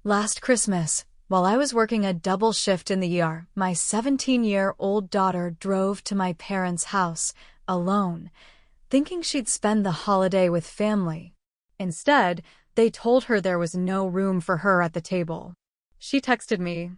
Last Christmas, while I was working a double shift in the ER, my 17-year-old daughter drove to my parents' house, alone, thinking she'd spend the holiday with family. Instead, they told her there was no room for her at the table. She texted me,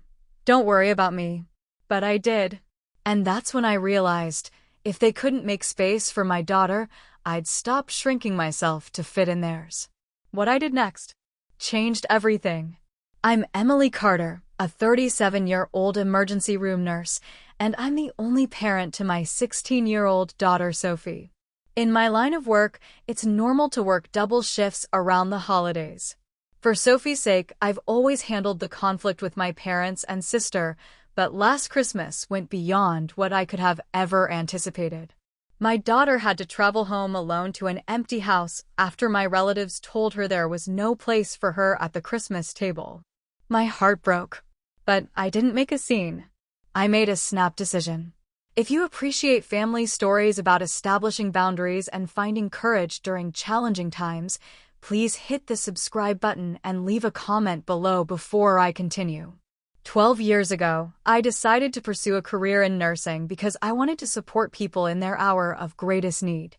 "Don't worry about me." But I did. And that's when I realized, if they couldn't make space for my daughter, I'd stop shrinking myself to fit in theirs. What I did next changed everything. I'm Emily Carter, a 37-year-old emergency room nurse, and I'm the only parent to my 16-year-old daughter, Sophie. In my line of work, it's normal to work double shifts around the holidays. For Sophie's sake, I've always handled the conflict with my parents and sister, but last Christmas went beyond what I could have ever anticipated. My daughter had to travel home alone to an empty house after my relatives told her there was no place for her at the Christmas table. My heart broke, but I didn't make a scene. I made a snap decision. If you appreciate family stories about establishing boundaries and finding courage during challenging times, please hit the subscribe button and leave a comment below before I continue. 12 years ago, I decided to pursue a career in nursing because I wanted to support people in their hour of greatest need.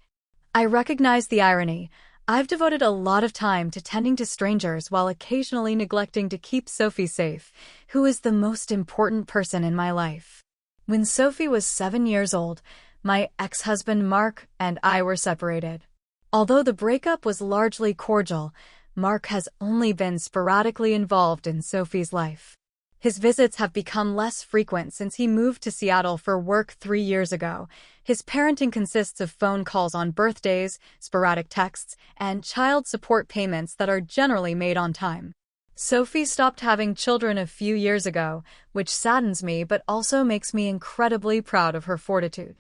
I recognize the irony. I've devoted a lot of time to tending to strangers while occasionally neglecting to keep Sophie safe, who is the most important person in my life. When Sophie was 7 years old, my ex-husband Mark and I were separated. Although the breakup was largely cordial, Mark has only been sporadically involved in Sophie's life. His visits have become less frequent since he moved to Seattle for work 3 years ago. His parenting consists of phone calls on birthdays, sporadic texts, and child support payments that are generally made on time. Sophie stopped having children a few years ago, which saddens me but also makes me incredibly proud of her fortitude.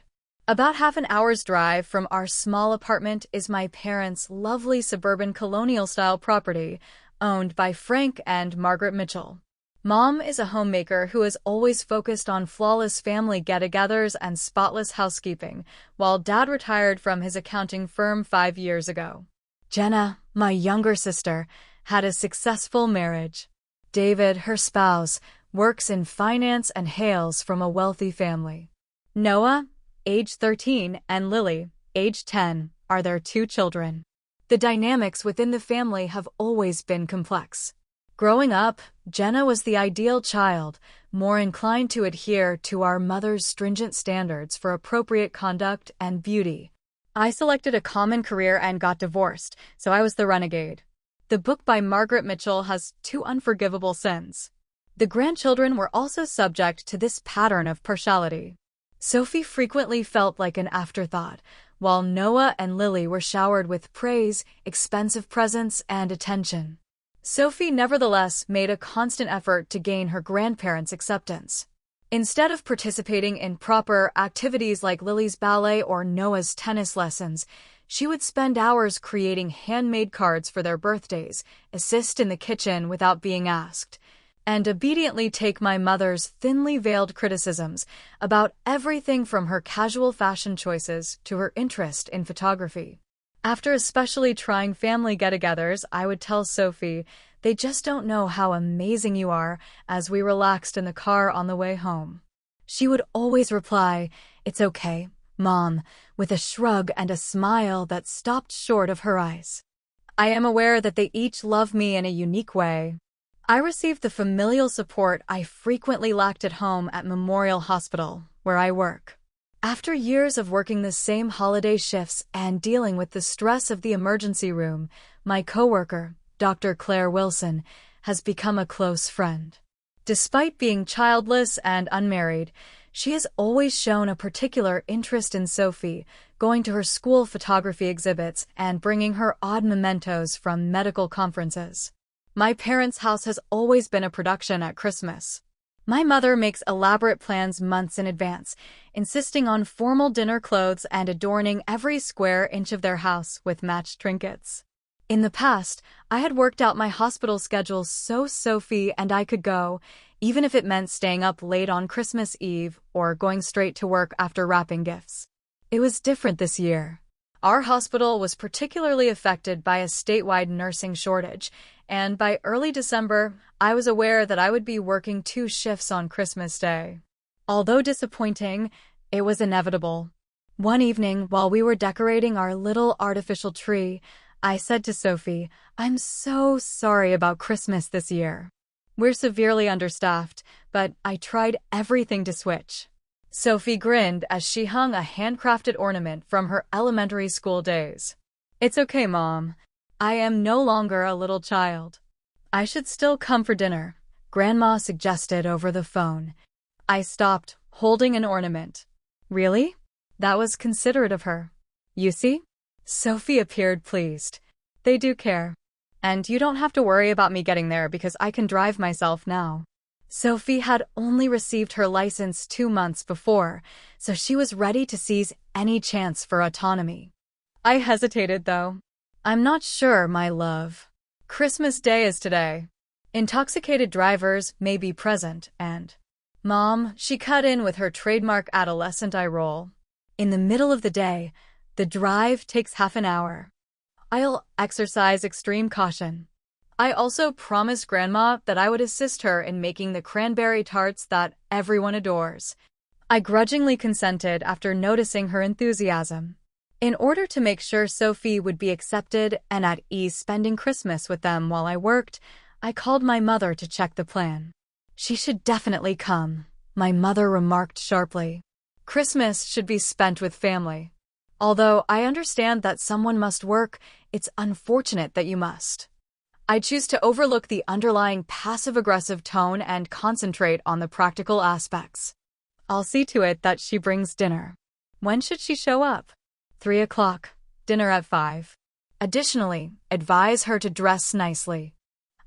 About half an hour's drive from our small apartment is my parents' lovely suburban colonial-style property, owned by Frank and Margaret Mitchell. Mom is a homemaker who is always focused on flawless family get-togethers and spotless housekeeping, while Dad retired from his accounting firm 5 years ago. Jenna, my younger sister, had a successful marriage. David, her spouse, works in finance and hails from a wealthy family. Noah, age 13, and Lily, age 10, are their 2 children. The dynamics within the family have always been complex. Growing up, Jenna was the ideal child, more inclined to adhere to our mother's stringent standards for appropriate conduct and beauty. I selected a common career and got divorced, so I was the renegade. The book by Margaret Mitchell has 2 unforgivable sins. The grandchildren were also subject to this pattern of partiality. Sophie frequently felt like an afterthought, while Noah and Lily were showered with praise, expensive presents, and attention. Sophie nevertheless made a constant effort to gain her grandparents' acceptance. Instead of participating in proper activities like Lily's ballet or Noah's tennis lessons, she would spend hours creating handmade cards for their birthdays, assist in the kitchen without being asked, and obediently take my mother's thinly veiled criticisms about everything from her casual fashion choices to her interest in photography. After especially trying family get-togethers, I would tell Sophie, "They just don't know how amazing you are," as we relaxed in the car on the way home. She would always reply, "It's okay, Mom," with a shrug and a smile that stopped short of her eyes. I am aware that they each love me in a unique way. I received the familial support I frequently lacked at home at Memorial Hospital, where I work. After years of working the same holiday shifts and dealing with the stress of the emergency room, my coworker, Dr. Claire Wilson, has become a close friend. Despite being childless and unmarried, she has always shown a particular interest in Sophie, going to her school photography exhibits and bringing her odd mementos from medical conferences. My parents' house has always been a production at Christmas. My mother makes elaborate plans months in advance, insisting on formal dinner clothes and adorning every square inch of their house with matched trinkets. In the past, I had worked out my hospital schedule so Sophie and I could go, even if it meant staying up late on Christmas Eve or going straight to work after wrapping gifts. It was different this year. Our hospital was particularly affected by a statewide nursing shortage, and by early December, I was aware that I would be working 2 shifts on Christmas Day. Although disappointing, it was inevitable. One evening, while we were decorating our little artificial tree, I said to Sophie, "I'm so sorry about Christmas this year. We're severely understaffed, but I tried everything to switch." Sophie grinned as she hung a handcrafted ornament from her elementary school days. "It's okay, Mom. I am no longer a little child." "I should still come for dinner," Grandma suggested over the phone. I stopped, holding an ornament. "Really? That was considerate of her. You see?" Sophie appeared pleased. "They do care. And you don't have to worry about me getting there because I can drive myself now." Sophie had only received her license 2 months before, so she was ready to seize any chance for autonomy. I hesitated, though. "I'm not sure, my love. Christmas Day is today. Intoxicated drivers may be present, and—" "Mom," she cut in with her trademark adolescent eye roll. "In the middle of the day, the drive takes half an hour. I'll exercise extreme caution." I also promised Grandma that I would assist her in making the cranberry tarts that everyone adores. I grudgingly consented after noticing her enthusiasm. In order to make sure Sophie would be accepted and at ease spending Christmas with them while I worked, I called my mother to check the plan. "She should definitely come," my mother remarked sharply. "Christmas should be spent with family. Although I understand that someone must work, it's unfortunate that you must." I choose to overlook the underlying passive-aggressive tone and concentrate on the practical aspects. "I'll see to it that she brings dinner." "When should she show up?" 3 o'clock. Dinner at 5. Additionally, advise her to dress nicely.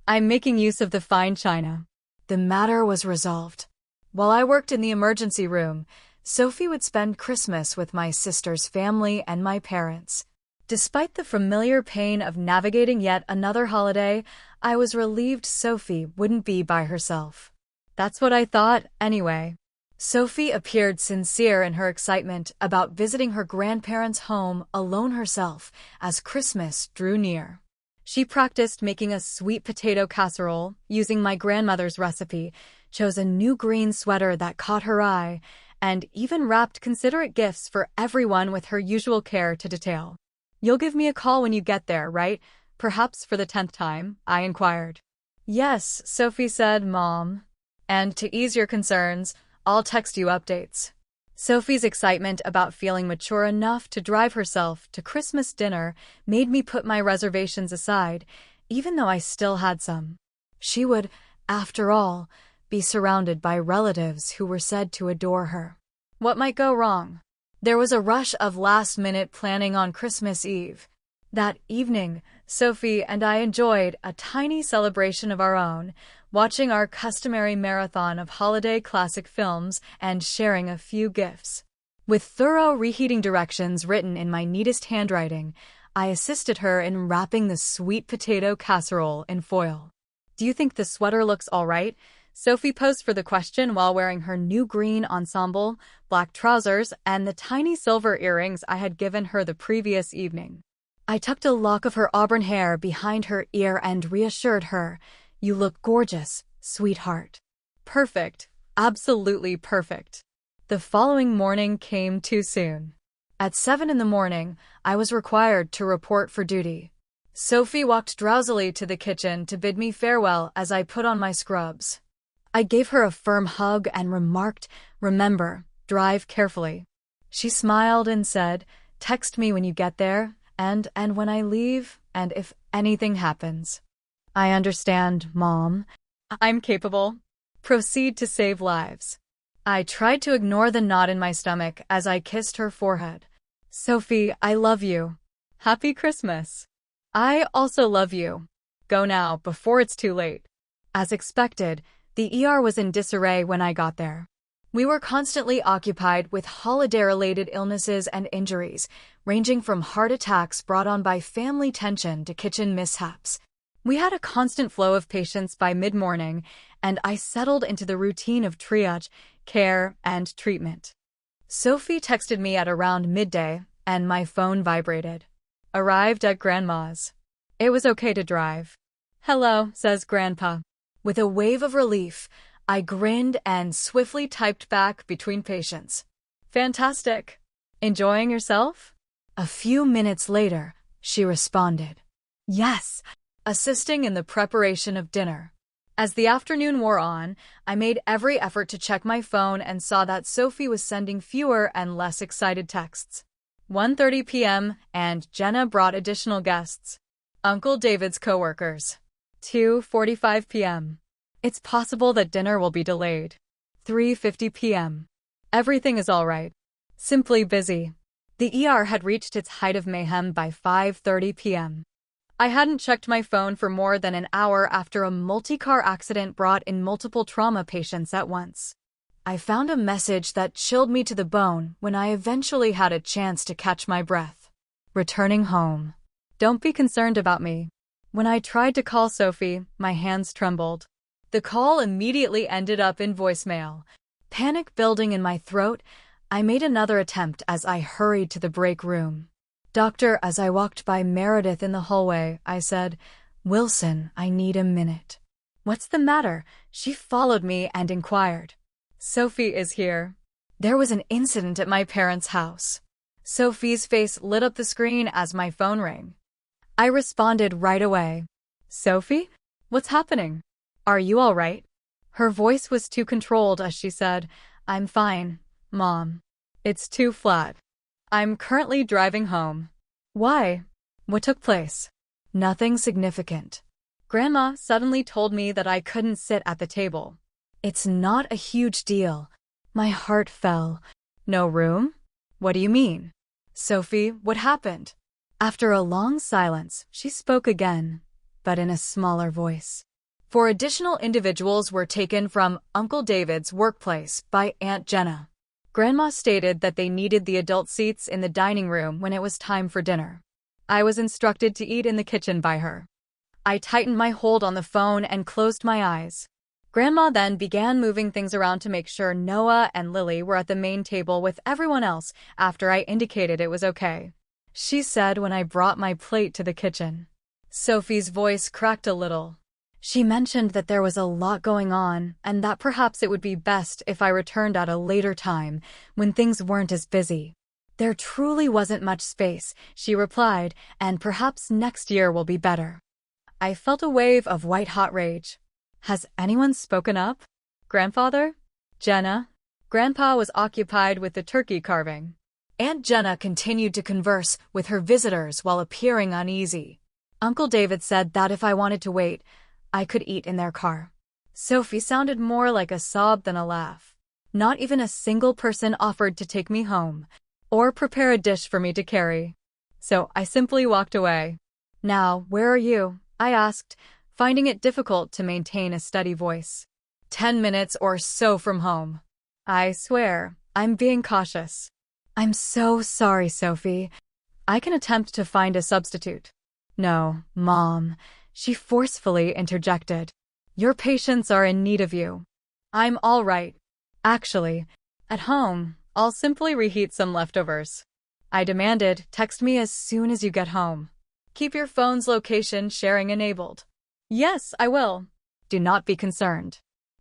I'm making use of the fine china. The matter was resolved. While I worked in the emergency room, Sophie would spend Christmas with my sister's family and my parents. Despite the familiar pain of navigating yet another holiday, I was relieved Sophie wouldn't be by herself. That's what I thought, anyway. Sophie appeared sincere in her excitement about visiting her grandparents' home alone herself as Christmas drew near. She practiced making a sweet potato casserole using my grandmother's recipe, chose a new green sweater that caught her eye, and even wrapped considerate gifts for everyone with her usual care to detail. "You'll give me a call when you get there, right? Perhaps for the 10th time?" I inquired. "Yes," Sophie said, "Mom. And to ease your concerns, I'll text you updates." Sophie's excitement about feeling mature enough to drive herself to Christmas dinner made me put my reservations aside, even though I still had some. She would, after all, be surrounded by relatives who were said to adore her. What might go wrong? There was a rush of last-minute planning on Christmas Eve. That evening, Sophie and I enjoyed a tiny celebration of our own, watching our customary marathon of holiday classic films and sharing a few gifts. With thorough reheating directions written in my neatest handwriting, I assisted her in wrapping the sweet potato casserole in foil. "Do you think the sweater looks all right?" Sophie posed for the question while wearing her new green ensemble, black trousers, and the tiny silver earrings I had given her the previous evening. I tucked a lock of her auburn hair behind her ear and reassured her, "You look gorgeous, sweetheart." Perfect. Absolutely perfect. The following morning came too soon. At 7 in the morning, I was required to report for duty. Sophie walked drowsily to the kitchen to bid me farewell as I put on my scrubs. I gave her a firm hug and remarked, "Remember, drive carefully." She smiled and said, "Text me when you get there, and when I leave, and if anything happens." "I understand, Mom. I'm capable. Proceed to save lives." I tried to ignore the knot in my stomach as I kissed her forehead. "Sophie, I love you. Happy Christmas." "I also love you. Go now, before it's too late." As expected, the ER was in disarray when I got there. We were constantly occupied with holiday-related illnesses and injuries, ranging from heart attacks brought on by family tension to kitchen mishaps. We had a constant flow of patients by mid-morning, and I settled into the routine of triage, care, and treatment. Sophie texted me at around midday, and my phone vibrated. Arrived at Grandma's. It was okay to drive. "Hello," says Grandpa. With a wave of relief, I grinned and swiftly typed back between patients. "Fantastic. Enjoying yourself?" A few minutes later, she responded, "Yes, assisting in the preparation of dinner." As the afternoon wore on, I made every effort to check my phone and saw that Sophie was sending fewer and less excited texts. 1:30 p.m. and Jenna brought additional guests. Uncle David's coworkers. 2:45 p.m. It's possible that dinner will be delayed. 3:50 p.m. Everything is all right. Simply busy. The ER had reached its height of mayhem by 5:30 p.m. I hadn't checked my phone for more than an hour after a multi-car accident brought in multiple trauma patients at once. I found a message that chilled me to the bone when I eventually had a chance to catch my breath. Returning home. Don't be concerned about me. When I tried to call Sophie, my hands trembled. The call immediately ended up in voicemail. Panic building in my throat, I made another attempt as I hurried to the break room. "Doctor," as I walked by Meredith in the hallway, I said, "Wilson, I need a minute." "What's the matter?" She followed me and inquired. "Sophie is here. There was an incident at my parents' house." Sophie's face lit up the screen as my phone rang. I responded right away. "Sophie? What's happening? Are you all right?" Her voice was too controlled as she said, "I'm fine, Mom. It's too flat. I'm currently driving home." "Why? What took place?" "Nothing significant. Grandma suddenly told me that I couldn't sit at the table." "It's not a huge deal." My heart fell. "No room? What do you mean?" "Sophie, what happened?" After a long silence, she spoke again, but in a smaller voice. "Four additional individuals were taken from Uncle David's workplace by Aunt Jenna. Grandma stated that they needed the adult seats in the dining room when it was time for dinner. I was instructed to eat in the kitchen by her." I tightened my hold on the phone and closed my eyes. Grandma then began moving things around to make sure Noah and Lily were at the main table with everyone else after I indicated it was okay. She said when I brought my plate to the kitchen. Sophie's voice cracked a little. She mentioned that there was a lot going on and that perhaps it would be best if I returned at a later time when things weren't as busy. "There truly wasn't much space," she replied, "and perhaps next year will be better." I felt a wave of white-hot rage. Has anyone spoken up? Grandfather? Jenna? Grandpa was occupied with the turkey carving. Aunt Jenna continued to converse with her visitors while appearing uneasy. Uncle David said that if I wanted to wait, I could eat in their car. Sophie sounded more like a sob than a laugh. Not even a single person offered to take me home or prepare a dish for me to carry. So I simply walked away. "Now, where are you?" I asked, finding it difficult to maintain a steady voice. 10 minutes or so from home. I swear, I'm being cautious." "I'm so sorry, Sophie. I can attempt to find a substitute." "No, Mom," she forcefully interjected. "Your patients are in need of you." "I'm all right. Actually, at home, I'll simply reheat some leftovers." I demanded, "Text me as soon as you get home. Keep your phone's location sharing enabled." "Yes, I will. Do not be concerned."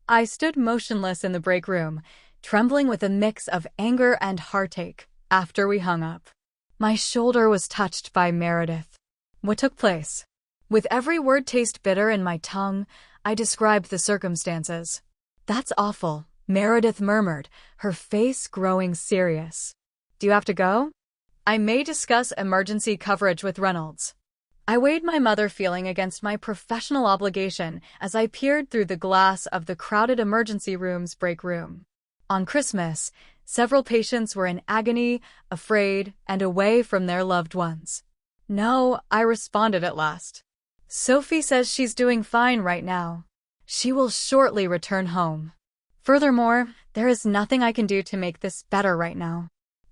I stood motionless in the break room, trembling with a mix of anger and heartache after we hung up. My shoulder was touched by Meredith. "What took place?" With every word taste bitter in my tongue, I described the circumstances. "That's awful," Meredith murmured, her face growing serious. "Do you have to go?" "I may discuss emergency coverage with Reynolds." I weighed my mother feeling against my professional obligation as I peered through the glass of the crowded emergency room's break room. On Christmas, several patients were in agony, afraid, and away from their loved ones. "No," I responded at last. "Sophie says she's doing fine right now. She will shortly return home. Furthermore, there is nothing I can do to make this better right now.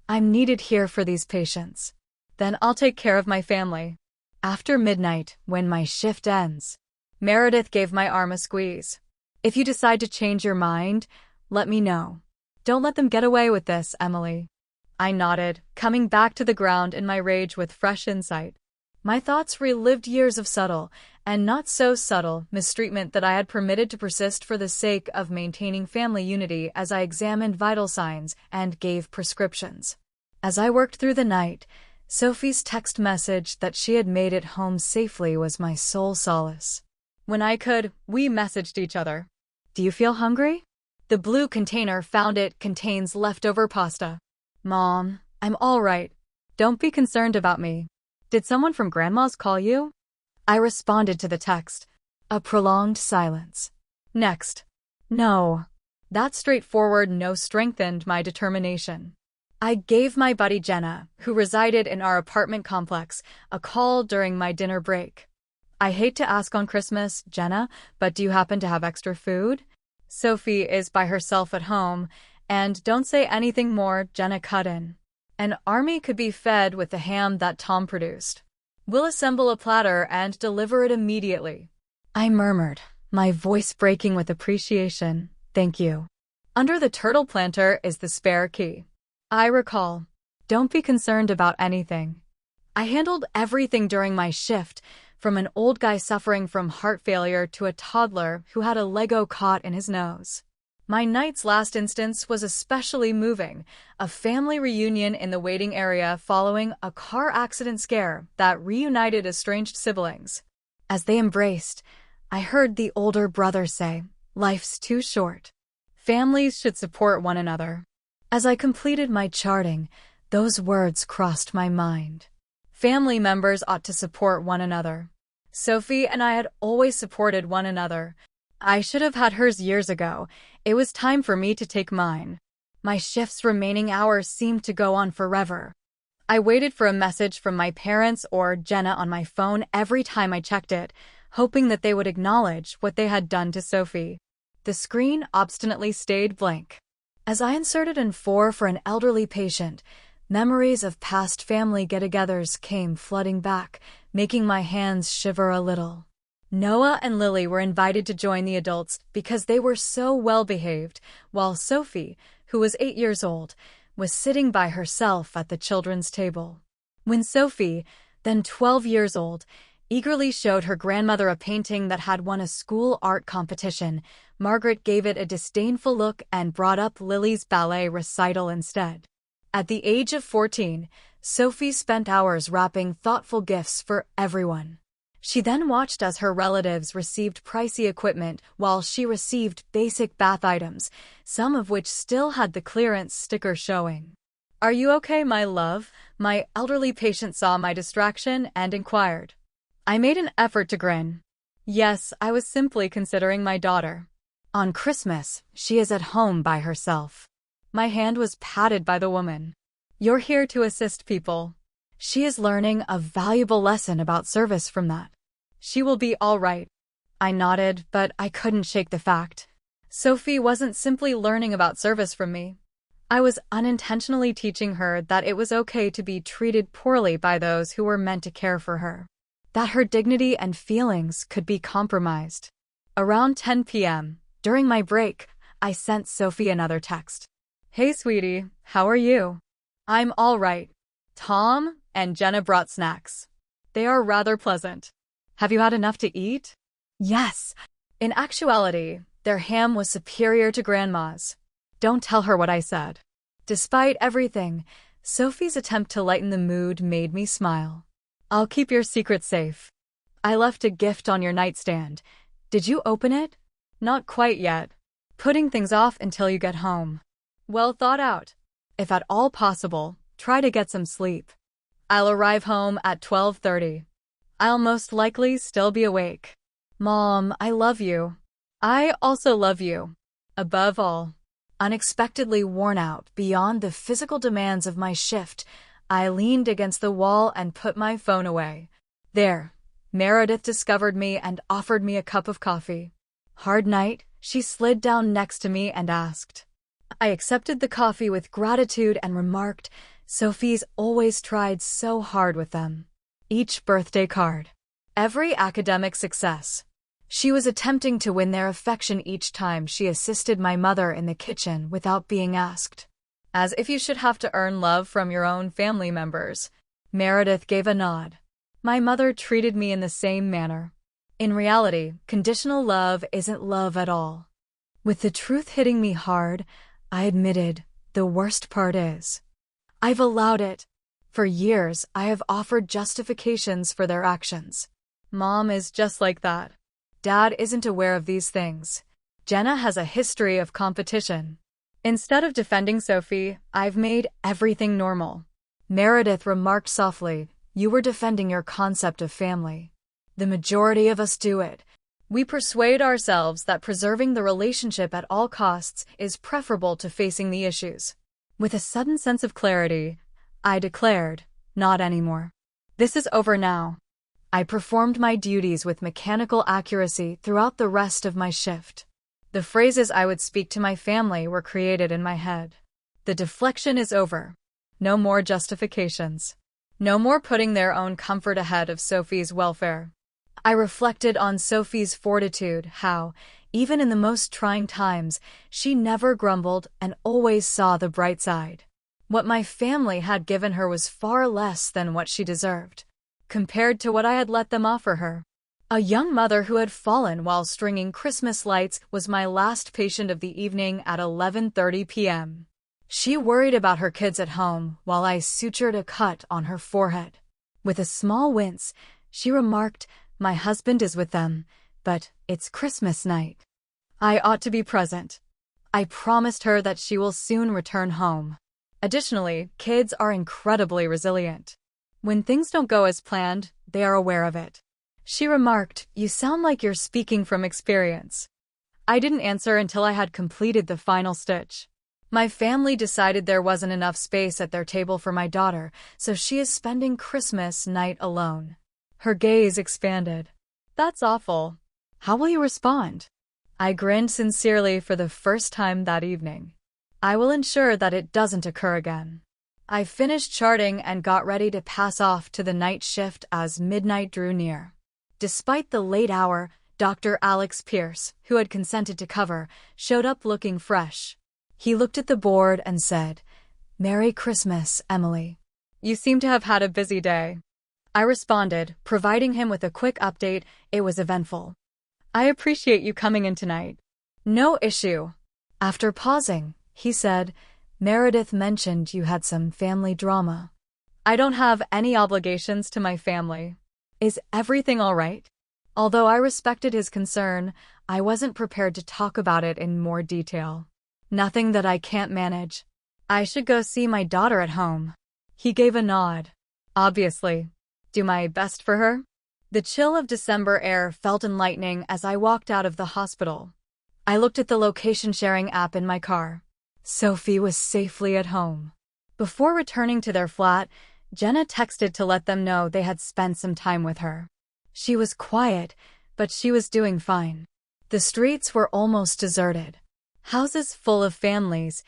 I'm needed here for these patients. Then I'll take care of my family." After midnight, when my shift ends, Meredith gave my arm a squeeze. "If you decide to change your mind, let me know. Don't let them get away with this, Emily." I nodded, coming back to the ground in my rage with fresh insight. My thoughts relived years of subtle, and not so subtle, mistreatment that I had permitted to persist for the sake of maintaining family unity as I examined vital signs and gave prescriptions. As I worked through the night, Sophie's text message that she had made it home safely was my sole solace. When I could, we messaged each other. Do you feel hungry? The blue container found it contains leftover pasta. Mom, I'm all right. Don't be concerned about me. Did someone from Grandma's call you? I responded to the text. A prolonged silence. Next. No. That straightforward no strengthened my determination. I gave my buddy Jenna, who resided in our apartment complex, a call during my dinner break. I hate to ask on Christmas, Jenna, but do you happen to have extra food? Sophie is by herself at home, and don't say anything more, Jenna cut in. An army could be fed with the ham that Tom produced. We'll assemble a platter and deliver it immediately. I murmured, my voice breaking with appreciation. Thank you. Under the turtle planter is the spare key. I recall. Don't be concerned about anything. I handled everything during my shift, from an old guy suffering from heart failure to a toddler who had a Lego caught in his nose. My night's last instance was especially moving, a family reunion in the waiting area following a car accident scare that reunited estranged siblings. As they embraced, I heard the older brother say, "Life's too short. Families should support one another." As I completed my charting, those words crossed my mind. Family members ought to support one another. Sophie and I had always supported one another. I should have had hers years ago. It was time for me to take mine. My shift's remaining hours seemed to go on forever. I waited for a message from my parents or Jenna on my phone every time I checked it, hoping that they would acknowledge what they had done to Sophie. The screen obstinately stayed blank. As I inserted in 4 for an elderly patient, memories of past family get-togethers came flooding back, making my hands shiver a little. Noah and Lily were invited to join the adults because they were so well-behaved, while Sophie, who was 8 years old, was sitting by herself at the children's table. When Sophie, then 12 years old, eagerly showed her grandmother a painting that had won a school art competition, Margaret gave it a disdainful look and brought up Lily's ballet recital instead. At the age of 14, Sophie spent hours wrapping thoughtful gifts for everyone. She then watched as her relatives received pricey equipment while she received basic bath items, some of which still had the clearance sticker showing. "Are you okay, my love?" My elderly patient saw my distraction and inquired. I made an effort to grin. Yes, I was simply considering my daughter. On Christmas, she is at home by herself. My hand was patted by the woman. "You're here to assist people. She is learning a valuable lesson about service from that. She will be all right." I nodded, but I couldn't shake the fact. Sophie wasn't simply learning about service from me. I was unintentionally teaching her that it was okay to be treated poorly by those who were meant to care for her. That her dignity and feelings could be compromised. Around 10 p.m., during my break, I sent Sophie another text. "Hey, sweetie, how are you?" "I'm all right. Tom and Jenna brought snacks. They are rather pleasant. Have you had enough to eat?" Yes. In actuality, their ham was superior to Grandma's. Don't tell her what I said. Despite everything, Sophie's attempt to lighten the mood made me smile. "I'll keep your secret safe. I left a gift on your nightstand. Did you open it?" "Not quite yet. Putting things off until you get home." "Well thought out. If at all possible, try to get some sleep. I'll arrive home at 12:30. I'll most likely still be awake." "Mom, I love you." "I also love you. Above all." Unexpectedly worn out beyond the physical demands of my shift, I leaned against the wall and put my phone away. There, Meredith discovered me and offered me a cup of coffee. "Hard night?" She slid down next to me and asked. I accepted the coffee with gratitude and remarked, "Sophie's always tried so hard with them." Each birthday card. Every academic success. She was attempting to win their affection each time she assisted my mother in the kitchen without being asked. "As if you should have to earn love from your own family members." Meredith gave a nod. My mother treated me in the same manner. In reality, conditional love isn't love at all. With the truth hitting me hard, I admitted, the worst part is, I've allowed it. For years, I have offered justifications for their actions. Mom is just like that. Dad isn't aware of these things. Jenna has a history of competition. Instead of defending Sophie, I've made everything normal. Meredith remarked softly, "You were defending your concept of family. The majority of us do it. We persuade ourselves that preserving the relationship at all costs is preferable to facing the issues." With a sudden sense of clarity, I declared, "Not anymore. This is over now." I performed my duties with mechanical accuracy throughout the rest of my shift. The phrases I would speak to my family were created in my head. The deflection is over. No more justifications. No more putting their own comfort ahead of Sophie's welfare. I reflected on Sophie's fortitude, how, even in the most trying times, she never grumbled and always saw the bright side. What my family had given her was far less than what she deserved, compared to what I had let them offer her. A young mother who had fallen while stringing Christmas lights was my last patient of the evening at 11:30 p.m. She worried about her kids at home while I sutured a cut on her forehead. With a small wince, she remarked, "My husband is with them, but it's Christmas night. I ought to be present." I promised her that she will soon return home. Additionally, kids are incredibly resilient. When things don't go as planned, they are aware of it. She remarked, "You sound like you're speaking from experience." I didn't answer until I had completed the final stitch. My family decided there wasn't enough space at their table for my daughter, so she is spending Christmas night alone. Her gaze expanded. "That's awful. How will you respond?" I grinned sincerely for the first time that evening. "I will ensure that it doesn't occur again." I finished charting and got ready to pass off to the night shift as midnight drew near. Despite the late hour, Dr. Alex Pierce, who had consented to cover, showed up looking fresh. He looked at the board and said, "Merry Christmas, Emily. You seem to have had a busy day." I responded, providing him with a quick update. It was eventful. "I appreciate you coming in tonight." "No issue." After pausing, he said, "Meredith mentioned you had some family drama." "I don't have any obligations to my family. Is everything all right?" Although I respected his concern, I wasn't prepared to talk about it in more detail. "Nothing that I can't manage. I should go see my daughter at home." He gave a nod. "Obviously. Do my best for her." The chill of December air felt enlightening as I walked out of the hospital. I looked at the location-sharing app in my car. Sophie was safely at home. Before returning to their flat, Jenna texted to let them know they had spent some time with her. She was quiet, but she was doing fine. The streets were almost deserted. Houses full of families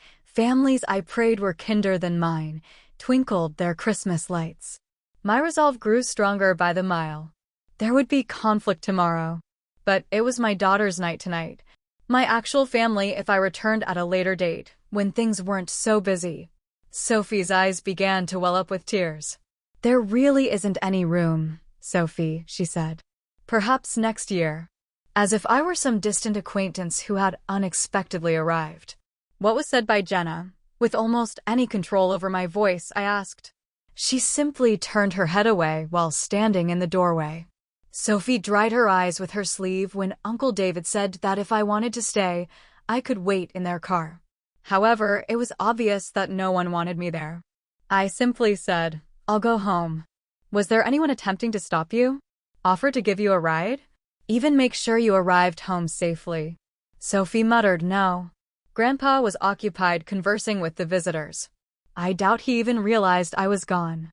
I prayed were kinder than mine, twinkled their Christmas lights. My resolve grew stronger by the mile. There would be conflict tomorrow, but it was my daughter's night tonight. My actual family if I returned at a later date, when things weren't so busy. Sophie's eyes began to well up with tears. "There really isn't any room, Sophie," she said. "Perhaps next year." As if I were some distant acquaintance who had unexpectedly arrived. What was said by Jenna? With almost any control over my voice, I asked. She simply turned her head away while standing in the doorway. Sophie dried her eyes with her sleeve when Uncle David said that if I wanted to stay, I could wait in their car. However, it was obvious that no one wanted me there. I simply said, "I'll go home." "Was there anyone attempting to stop you? Offer to give you a ride? Even make sure you arrived home safely?" Sophie muttered no. Grandpa was occupied conversing with the visitors. I doubt he even realized I was gone.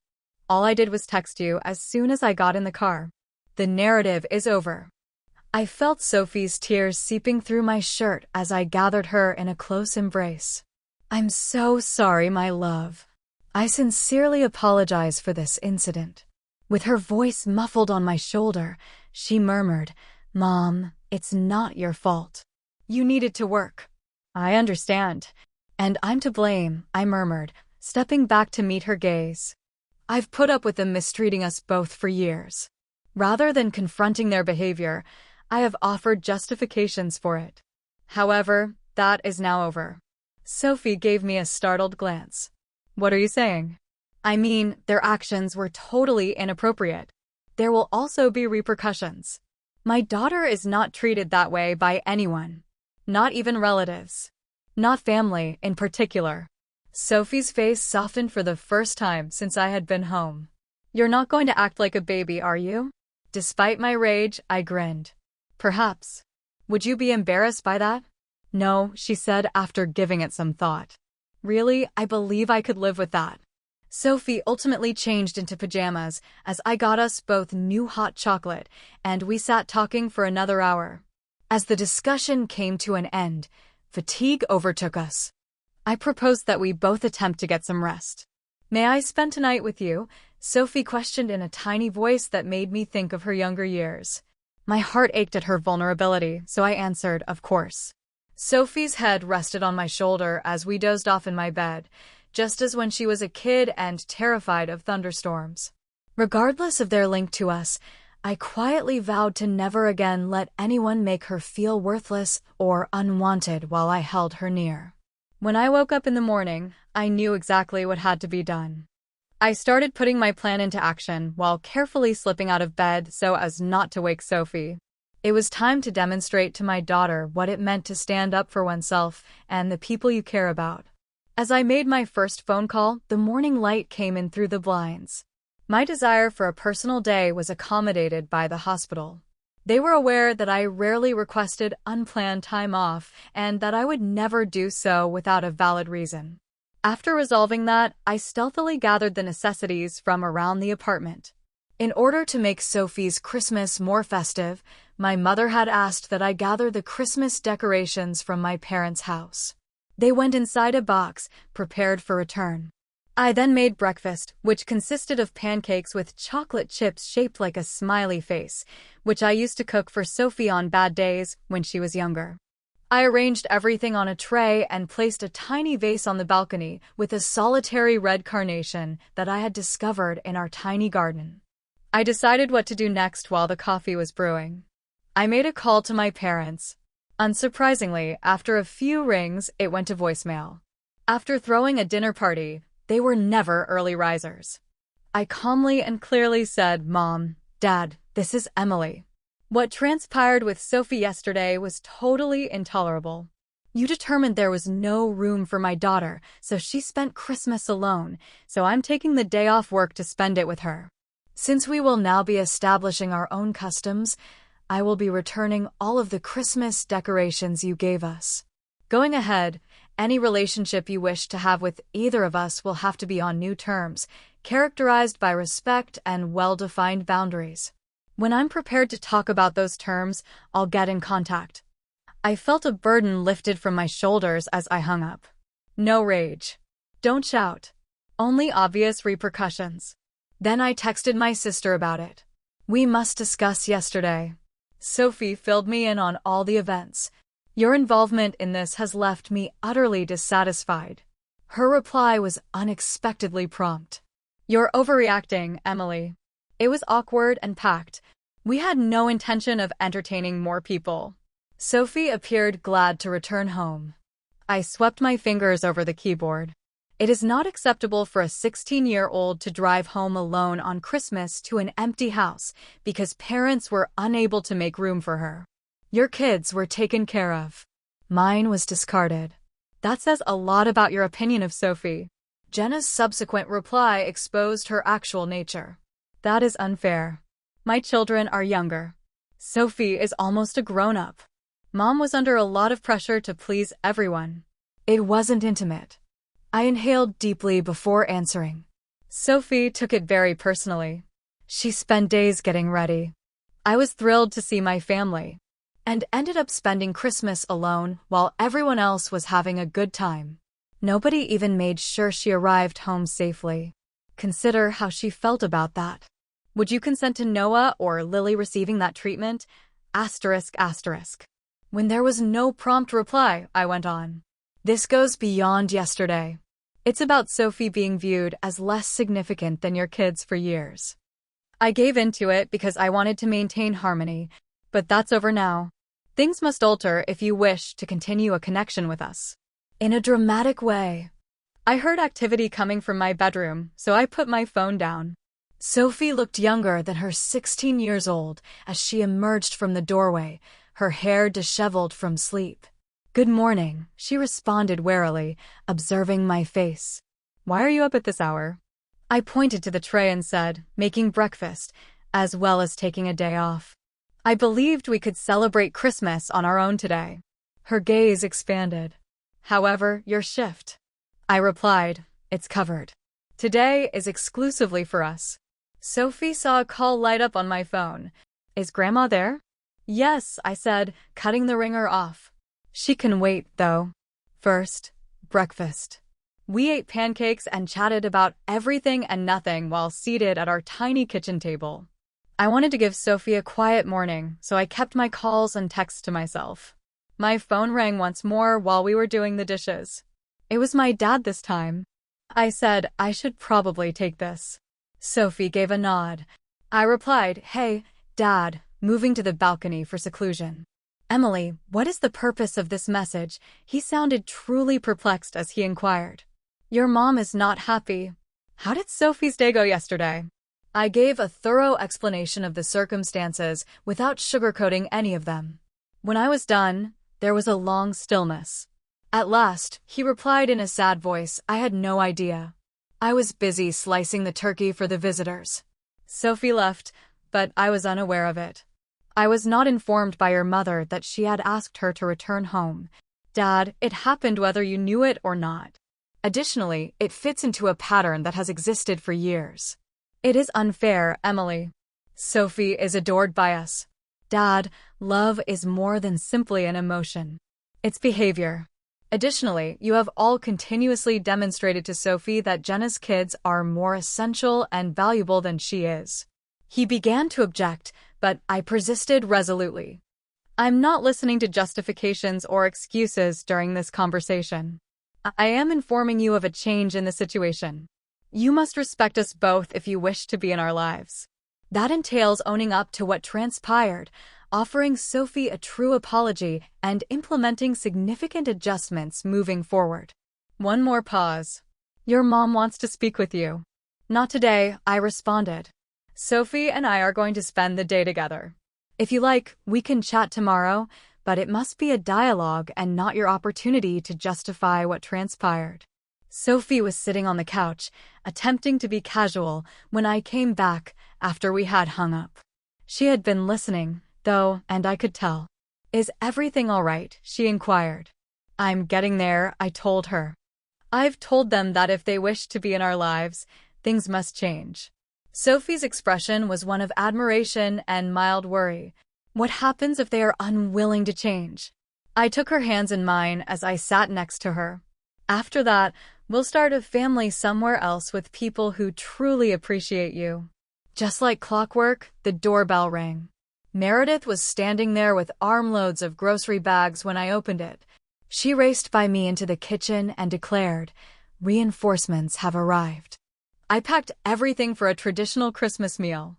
All I did was text you as soon as I got in the car. The narrative is over. I felt Sophie's tears seeping through my shirt as I gathered her in a close embrace. "I'm so sorry, my love. I sincerely apologize for this incident." With her voice muffled on my shoulder, she murmured, "Mom, it's not your fault. You needed to work." "I understand. And I'm to blame," I murmured, stepping back to meet her gaze. I've put up with them mistreating us both for years. Rather than confronting their behavior, I have offered justifications for it. However, that is now over. Sophie gave me a startled glance. What are you saying? I mean, their actions were totally inappropriate. There will also be repercussions. My daughter is not treated that way by anyone. Not even relatives. Not family, in particular. Sophie's face softened for the first time since I had been home. You're not going to act like a baby, are you? Despite my rage, I grinned. Perhaps. Would you be embarrassed by that? No, she said after giving it some thought. Really, I believe I could live with that. Sophie ultimately changed into pajamas as I got us both new hot chocolate, and we sat talking for another hour. As the discussion came to an end, fatigue overtook us. I proposed that we both attempt to get some rest. May I spend tonight with you? Sophie questioned in a tiny voice that made me think of her younger years. My heart ached at her vulnerability, so I answered, of course. Sophie's head rested on my shoulder as we dozed off in my bed, just as when she was a kid and terrified of thunderstorms. Regardless of their link to us, I quietly vowed to never again let anyone make her feel worthless or unwanted while I held her near. When I woke up in the morning, I knew exactly what had to be done. I started putting my plan into action while carefully slipping out of bed so as not to wake Sophie. It was time to demonstrate to my daughter what it meant to stand up for oneself and the people you care about. As I made my first phone call, the morning light came in through the blinds. My desire for a personal day was accommodated by the hospital. They were aware that I rarely requested unplanned time off and that I would never do so without a valid reason. After resolving that, I stealthily gathered the necessities from around the apartment. In order to make Sophie's Christmas more festive, my mother had asked that I gather the Christmas decorations from my parents' house. They went inside a box, prepared for return. I then made breakfast, which consisted of pancakes with chocolate chips shaped like a smiley face, which I used to cook for Sophie on bad days when she was younger. I arranged everything on a tray and placed a tiny vase on the balcony with a solitary red carnation that I had discovered in our tiny garden. I decided what to do next while the coffee was brewing. I made a call to my parents. Unsurprisingly, after a few rings, it went to voicemail. After throwing a dinner party, they were never early risers. I calmly and clearly said, "Mom, Dad, this is Emily. What transpired with Sophie yesterday was totally intolerable. You determined there was no room for my daughter, so she spent Christmas alone, so I'm taking the day off work to spend it with her. Since we will now be establishing our own customs, I will be returning all of the Christmas decorations you gave us. Going ahead, any relationship you wish to have with either of us will have to be on new terms, characterized by respect and well-defined boundaries. When I'm prepared to talk about those terms, I'll get in contact." I felt a burden lifted from my shoulders as I hung up. No rage. Don't shout. Only obvious repercussions. Then I texted my sister about it. "We must discuss yesterday." Sophie filled me in on all the events. "Your involvement in this has left me utterly dissatisfied." Her reply was unexpectedly prompt. "You're overreacting, Emily." It was awkward and packed. We had no intention of entertaining more people. Sophie appeared glad to return home. I swept my fingers over the keyboard. It is not acceptable for a 16-year-old to drive home alone on Christmas to an empty house because parents were unable to make room for her. Your kids were taken care of. Mine was discarded. That says a lot about your opinion of Sophie. Jenna's subsequent reply exposed her actual nature. That is unfair. My children are younger. Sophie is almost a grown-up. Mom was under a lot of pressure to please everyone. It wasn't intimate. I inhaled deeply before answering. Sophie took it very personally. She spent days getting ready. I was thrilled to see my family, and ended up spending Christmas alone while everyone else was having a good time. Nobody even made sure she arrived home safely. Consider how she felt about that. Would you consent to Noah or Lily receiving that treatment? Asterisk, asterisk. When there was no prompt reply, I went on. This goes beyond yesterday. It's about Sophie being viewed as less significant than your kids for years. I gave into it because I wanted to maintain harmony, but that's over now. Things must alter if you wish to continue a connection with us. In a dramatic way. I heard activity coming from my bedroom, so I put my phone down. Sophie looked younger than her 16 years old as she emerged from the doorway, her hair disheveled from sleep. "Good morning," she responded warily, observing my face. "Why are you up at this hour?" I pointed to the tray and said, making breakfast, as well as taking a day off. "I believed we could celebrate Christmas on our own today." Her gaze expanded. "However, your shift." I replied, "It's covered. Today is exclusively for us." Sophie saw a call light up on my phone. "Is Grandma there?" "Yes," I said, cutting the ringer off. "She can wait, though. First, breakfast." We ate pancakes and chatted about everything and nothing while seated at our tiny kitchen table. I wanted to give Sophie a quiet morning, so I kept my calls and texts to myself. My phone rang once more while we were doing the dishes. It was my dad this time. I said I should probably take this. Sophie gave a nod. I replied, "Hey, Dad," moving to the balcony for seclusion. "Emily, what is the purpose of this message?" He sounded truly perplexed as he inquired. "Your mom is not happy." "How did Sophie's day go yesterday?" I gave a thorough explanation of the circumstances without sugarcoating any of them. When I was done, there was a long stillness. At last, he replied in a sad voice, "I had no idea. I was busy slicing the turkey for the visitors." Sophie left, but I was unaware of it. "I was not informed by your mother that she had asked her to return home. Dad, it happened whether you knew it or not. Additionally, it fits into a pattern that has existed for years. It is unfair, Emily. Sophie is adored by us. Dad, love is more than simply an emotion. It's behavior. Additionally, you have all continuously demonstrated to Sophie that Jenna's kids are more essential and valuable than she is." He began to object, but I persisted resolutely. "I'm not listening to justifications or excuses during this conversation. I am informing you of a change in the situation. You must respect us both if you wish to be in our lives. That entails owning up to what transpired, offering Sophie a true apology, and implementing significant adjustments moving forward." One more pause. "Your mom wants to speak with you." "Not today," I responded. "Sophie and I are going to spend the day together. If you like, we can chat tomorrow, but it must be a dialogue and not your opportunity to justify what transpired." Sophie was sitting on the couch, attempting to be casual, when I came back after we had hung up. She had been listening, though, and I could tell. "Is everything all right?" she inquired. "I'm getting there," I told her. "I've told them that if they wish to be in our lives, things must change." Sophie's expression was one of admiration and mild worry. "What happens if they are unwilling to change?" I took her hands in mine as I sat next to her. "After that, we'll start a family somewhere else with people who truly appreciate you." Just like clockwork, the doorbell rang. Meredith was standing there with armloads of grocery bags when I opened it. She raced by me into the kitchen and declared, "Reinforcements have arrived." I packed everything for a traditional Christmas meal.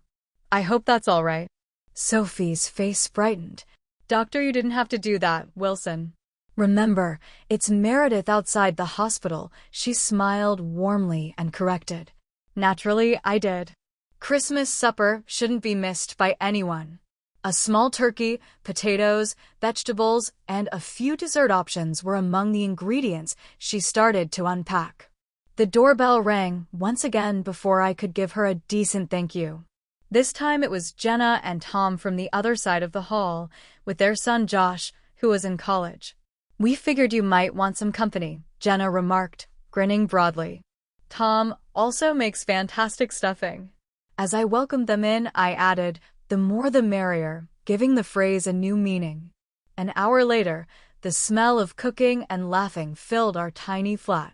"I hope that's all right." Sophie's face brightened. "Doctor, you didn't have to do that, Wilson." "Remember, it's Meredith outside the hospital," she smiled warmly and corrected. Naturally, I did. Christmas supper shouldn't be missed by anyone. A small turkey, potatoes, vegetables, and a few dessert options were among the ingredients she started to unpack. The doorbell rang once again before I could give her a decent thank you. This time it was Jenna and Tom from the other side of the hall, with their son Josh, who was in college. "We figured you might want some company," Jenna remarked, grinning broadly. "Tom also makes fantastic stuffing." As I welcomed them in, I added, "The more the merrier," giving the phrase a new meaning. An hour later, the smell of cooking and laughing filled our tiny flat.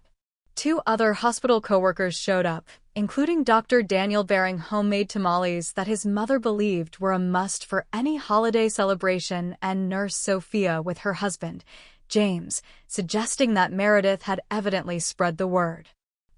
2 other hospital coworkers showed up, including Dr. Daniel bearing homemade tamales that his mother believed were a must for any holiday celebration, and Nurse Sophia with her husband, James, suggesting that Meredith had evidently spread the word.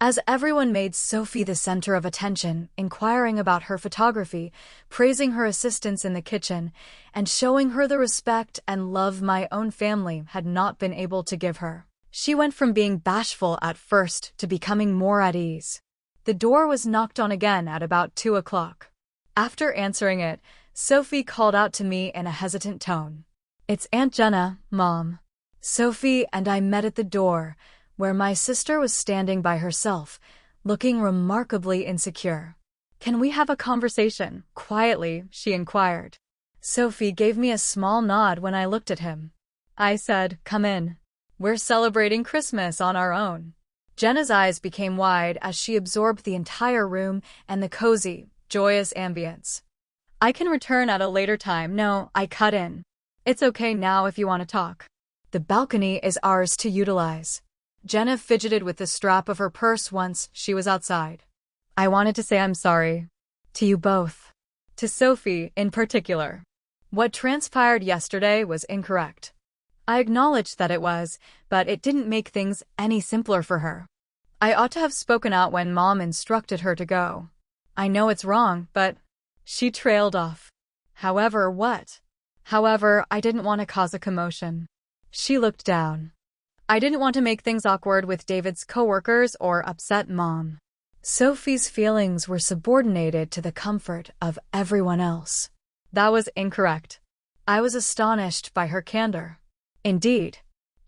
as everyone made Sophie the center of attention, inquiring about her photography, praising her assistance in the kitchen, and showing her the respect and love my own family had not been able to give her. She went from being bashful at first to becoming more at ease. The door was knocked on again at about 2 o'clock. After answering it, Sophie called out to me in a hesitant tone. "It's Aunt Jenna, Mom." Sophie and I met at the door, where my sister was standing by herself, looking remarkably insecure. "Can we have a conversation, quietly?" she inquired. Sophie gave me a small nod when I looked at him. I said, "Come in. We're celebrating Christmas on our own." Jenna's eyes became wide as she absorbed the entire room and the cozy, joyous ambience. "I can return at a later time." "No," I cut in. "It's okay now if you want to talk. The balcony is ours to utilize." Jenna fidgeted with the strap of her purse once she was outside. "I wanted to say I'm sorry. To you both. To Sophie, in particular. What transpired yesterday was incorrect. I acknowledged that it was, but it didn't make things any simpler for her. I ought to have spoken out when Mom instructed her to go. I know it's wrong, but..." She trailed off. "However, what?" "However, I didn't want to cause a commotion." She looked down. "I didn't want to make things awkward with David's coworkers or upset Mom." Sophie's feelings were subordinated to the comfort of everyone else. That was incorrect. I was astonished by her candor. Indeed,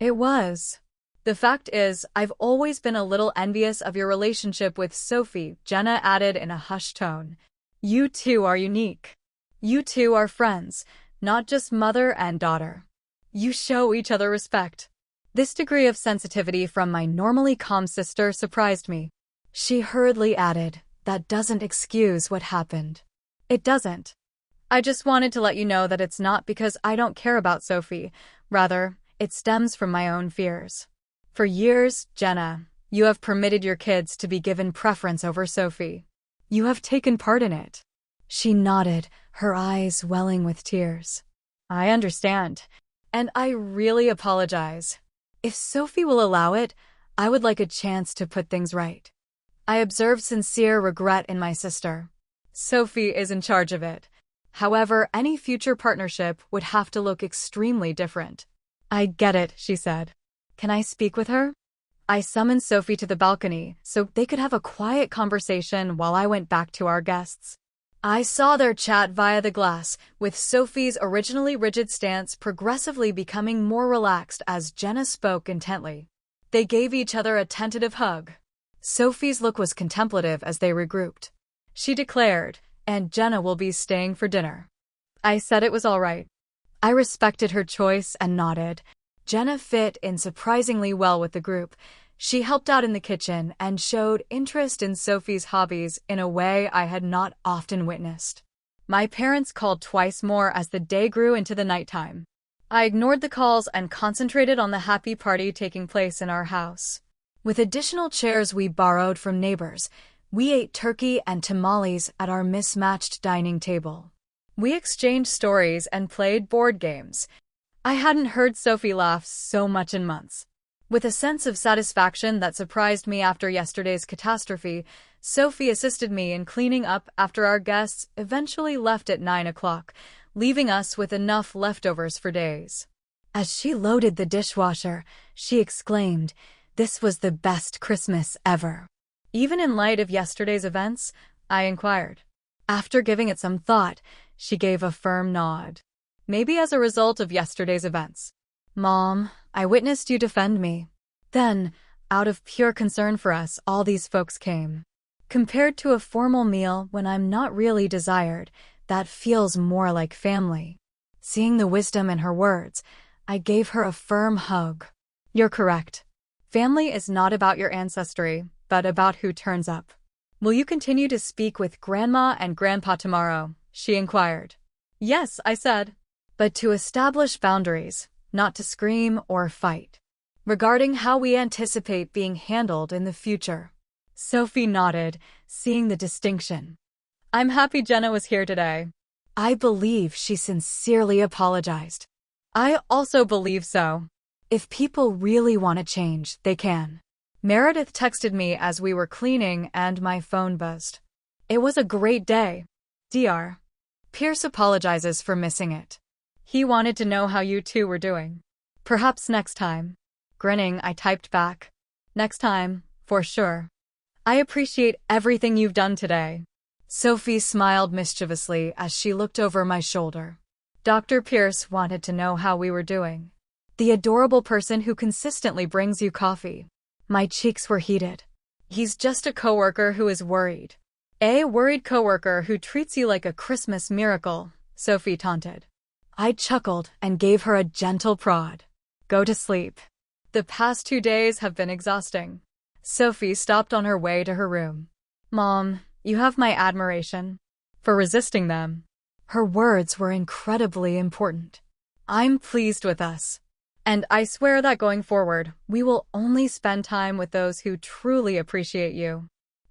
it was. "The fact is, I've always been a little envious of your relationship with Sophie," Jenna added in a hushed tone. "You two are unique. You two are friends, not just mother and daughter. You show each other respect." This degree of sensitivity from my normally calm sister surprised me. She hurriedly added, "That doesn't excuse what happened." "It doesn't. I just wanted to let you know that it's not because I don't care about Sophie. Rather, it stems from my own fears. For years, Jenna, you have permitted your kids to be given preference over Sophie. You have taken part in it." She nodded, her eyes welling with tears. "I understand, and I really apologize. If Sophie will allow it, I would like a chance to put things right." I observed sincere regret in my sister. Sophie is in charge of it. However, any future partnership would have to look extremely different. "I get it," she said. "Can I speak with her?" I summoned Sophie to the balcony so they could have a quiet conversation while I went back to our guests. I saw their chat via the glass, with Sophie's originally rigid stance progressively becoming more relaxed as Jenna spoke intently. They gave each other a tentative hug. Sophie's look was contemplative as they regrouped. She declared, "And Jenna will be staying for dinner." I said it was all right. I respected her choice and nodded. Jenna fit in surprisingly well with the group. She helped out in the kitchen and showed interest in Sophie's hobbies in a way I had not often witnessed. My parents called twice more as the day grew into the nighttime. I ignored the calls and concentrated on the happy party taking place in our house. With additional chairs we borrowed from neighbors, we ate turkey and tamales at our mismatched dining table. We exchanged stories and played board games. I hadn't heard Sophie laugh so much in months. With a sense of satisfaction that surprised me after yesterday's catastrophe, Sophie assisted me in cleaning up after our guests eventually left at 9 o'clock, leaving us with enough leftovers for days. As she loaded the dishwasher, she exclaimed, "This was the best Christmas ever." "Even in light of yesterday's events?" I inquired. After giving it some thought, she gave a firm nod. "Maybe as a result of yesterday's events." "Mom, I witnessed you defend me. Then, out of pure concern for us, all these folks came. Compared to a formal meal when I'm not really desired, that feels more like family." Seeing the wisdom in her words, I gave her a firm hug. "You're correct. Family is not about your ancestry, but about who turns up." "Will you continue to speak with Grandma and Grandpa tomorrow?" she inquired. "Yes," I said. "But to establish boundaries, not to scream or fight. Regarding how we anticipate being handled in the future." Sophie nodded, seeing the distinction. "I'm happy Jenna was here today." I believe she sincerely apologized. I also believe so. If people really want to change, they can. Meredith texted me as we were cleaning and my phone buzzed. It was a great day. Dr. Pierce apologizes for missing it. He wanted to know how you two were doing. Perhaps next time. Grinning, I typed back. Next time, for sure. I appreciate everything you've done today. Sophie smiled mischievously as she looked over my shoulder. Dr. Pierce wanted to know how we were doing. The adorable person who consistently brings you coffee. My cheeks were heated. He's just a coworker who is worried. A worried coworker who treats you like a Christmas miracle, Sophie taunted. I chuckled and gave her a gentle prod. Go to sleep. The past 2 days have been exhausting. Sophie stopped on her way to her room. Mom, you have my admiration for resisting them. Her words were incredibly important. I'm pleased with us. And I swear that going forward, we will only spend time with those who truly appreciate you.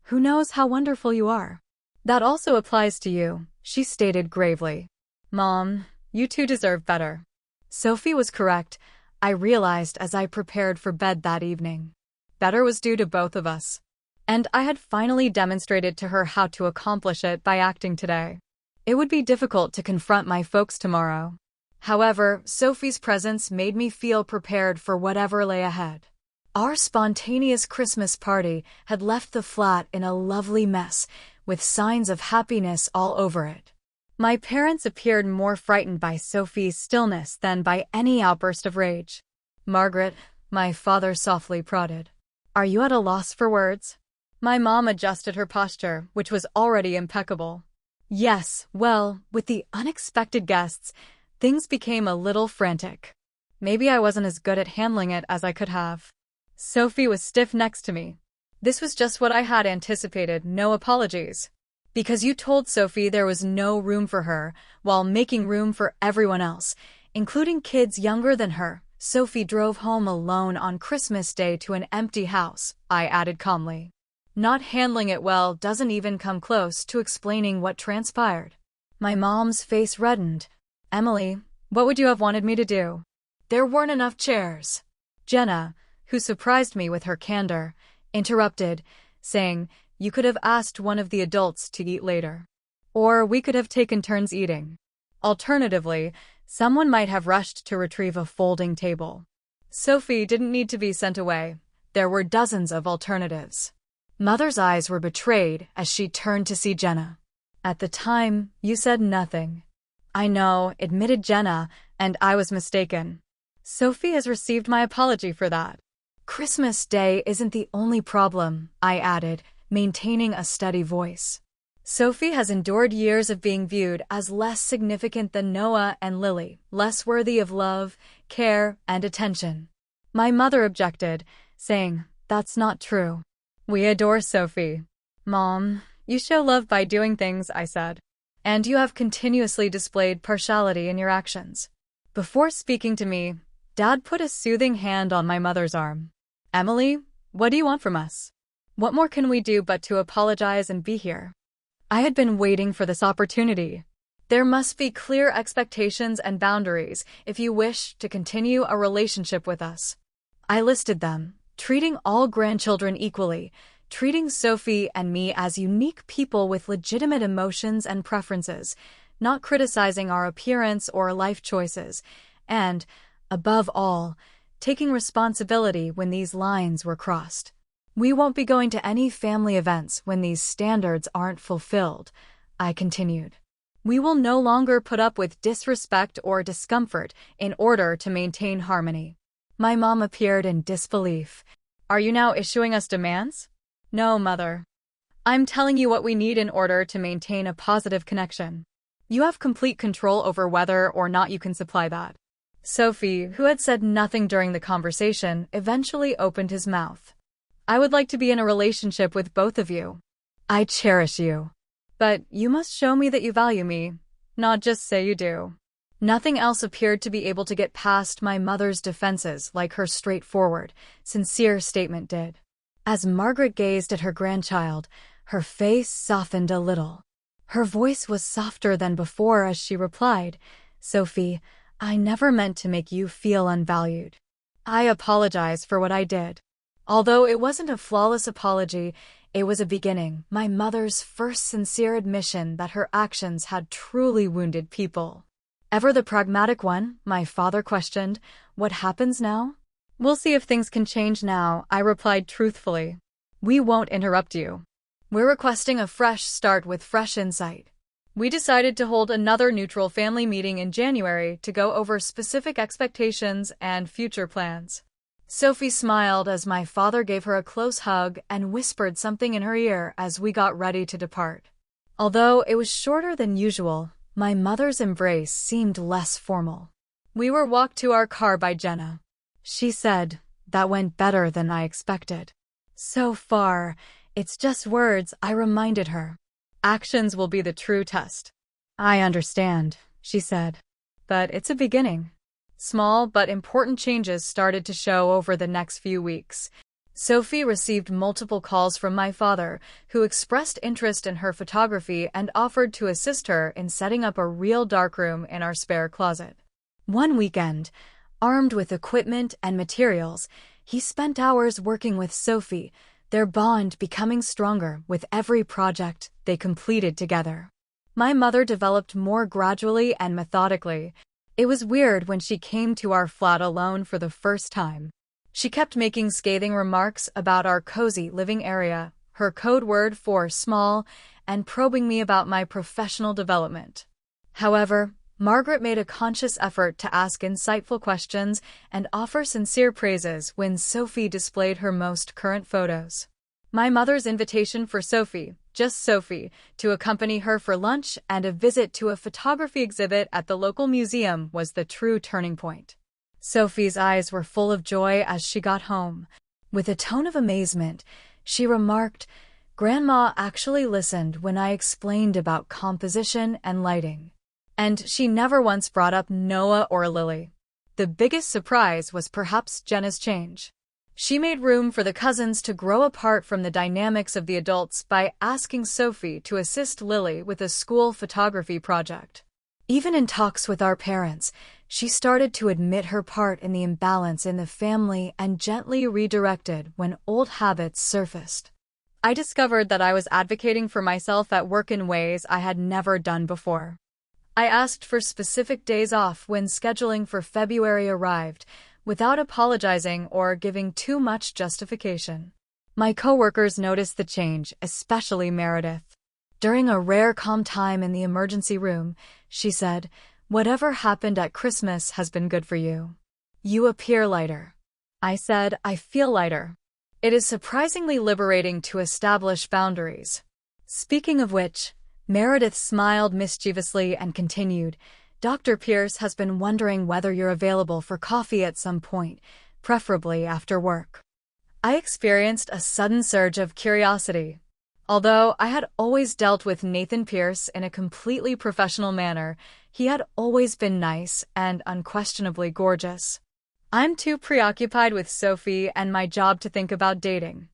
Who knows how wonderful you are? That also applies to you, she stated gravely. Mom, you two deserve better. Sophie was correct, I realized as I prepared for bed that evening. Better was due to both of us. And I had finally demonstrated to her how to accomplish it by acting today. It would be difficult to confront my folks tomorrow. However, Sophie's presence made me feel prepared for whatever lay ahead. Our spontaneous Christmas party had left the flat in a lovely mess, with signs of happiness all over it. My parents appeared more frightened by Sophie's stillness than by any outburst of rage. Margaret, my father softly prodded. Are you at a loss for words? My mom adjusted her posture, which was already impeccable. Yes, well, with the unexpected guests, things became a little frantic. Maybe I wasn't as good at handling it as I could have. Sophie was stiff next to me. This was just what I had anticipated, no apologies. Because you told Sophie there was no room for her, while making room for everyone else, including kids younger than her. Sophie drove home alone on Christmas Day to an empty house, I added calmly. Not handling it well doesn't even come close to explaining what transpired. My mom's face reddened. Emily, what would you have wanted me to do? There weren't enough chairs. Jenna, who surprised me with her candor, interrupted, saying, you could have asked one of the adults to eat later. Or we could have taken turns eating. Alternatively, someone might have rushed to retrieve a folding table. Sophie didn't need to be sent away. There were dozens of alternatives. Mother's eyes were betrayed as she turned to see Jenna. At the time, you said nothing. I know, admitted Jenna, and I was mistaken. Sophie has received my apology for that. Christmas Day isn't the only problem, I added, maintaining a steady voice. Sophie has endured years of being viewed as less significant than Noah and Lily, less worthy of love, care, and attention. My mother objected, saying, that's not true. We adore Sophie. Mom, you show love by doing things, I said. And you have continuously displayed partiality in your actions. Before speaking to me, Dad put a soothing hand on my mother's arm. Emily, what do you want from us? What more can we do but to apologize and be here? I had been waiting for this opportunity. There must be clear expectations and boundaries if you wish to continue a relationship with us. I listed them, treating all grandchildren equally, treating Sophie and me as unique people with legitimate emotions and preferences, not criticizing our appearance or life choices, and, above all, taking responsibility when these lines were crossed. We won't be going to any family events when these standards aren't fulfilled, I continued. We will no longer put up with disrespect or discomfort in order to maintain harmony. My mom appeared in disbelief. Are you now issuing us demands? No, Mother. I'm telling you what we need in order to maintain a positive connection. You have complete control over whether or not you can supply that. Sophie, who had said nothing during the conversation, eventually opened his mouth. I would like to be in a relationship with both of you. I cherish you. But you must show me that you value me, not just say you do. Nothing else appeared to be able to get past my mother's defenses like her straightforward, sincere statement did. As Margaret gazed at her grandchild, her face softened a little. Her voice was softer than before as she replied, Sophie, I never meant to make you feel unvalued. I apologize for what I did. Although it wasn't a flawless apology, it was a beginning, my mother's first sincere admission that her actions had truly wounded people. Ever the pragmatic one, my father questioned, "What happens now?" "We'll see if things can change now," I replied truthfully. "We won't interrupt you. We're requesting a fresh start with fresh insight." We decided to hold another neutral family meeting in January to go over specific expectations and future plans. Sophie smiled as my father gave her a close hug and whispered something in her ear as we got ready to depart. Although it was shorter than usual, my mother's embrace seemed less formal. We were walked to our car by Jenna. She said, "That went better than I expected." "So far, it's just words," I reminded her. "Actions will be the true test." "I understand," she said. "But it's a beginning." Small but important changes started to show over the next few weeks. Sophie received multiple calls from my father, who expressed interest in her photography and offered to assist her in setting up a real darkroom in our spare closet. One weekend, armed with equipment and materials, he spent hours working with Sophie, their bond becoming stronger with every project they completed together. My mother developed more gradually and methodically. It was weird when she came to our flat alone for the first time. She kept making scathing remarks about our cozy living area, her code word for small, and probing me about my professional development. However, Margaret made a conscious effort to ask insightful questions and offer sincere praises when Sophie displayed her most current photos. My mother's invitation for Sophie, just Sophie, to accompany her for lunch and a visit to a photography exhibit at the local museum was the true turning point. Sophie's eyes were full of joy as she got home. With a tone of amazement, she remarked, "Grandma actually listened when I explained about composition and lighting. And she never once brought up Noah or Lily." The biggest surprise was perhaps Jenna's change. She made room for the cousins to grow apart from the dynamics of the adults by asking Sophie to assist Lily with a school photography project. Even in talks with our parents, she started to admit her part in the imbalance in the family and gently redirected when old habits surfaced. I discovered that I was advocating for myself at work in ways I had never done before. I asked for specific days off when scheduling for February arrived, without apologizing or giving too much justification. My coworkers noticed the change, especially Meredith. During a rare calm time in the emergency room, she said, "Whatever happened at Christmas has been good for you. You appear lighter." I said, "I feel lighter." It is surprisingly liberating to establish boundaries. Speaking of which, Meredith smiled mischievously and continued, "Dr. Pierce has been wondering whether you're available for coffee at some point, preferably after work." I experienced a sudden surge of curiosity. Although I had always dealt with Nathan Pierce in a completely professional manner, he had always been nice and unquestionably gorgeous. "I'm too preoccupied with Sophie and my job to think about dating."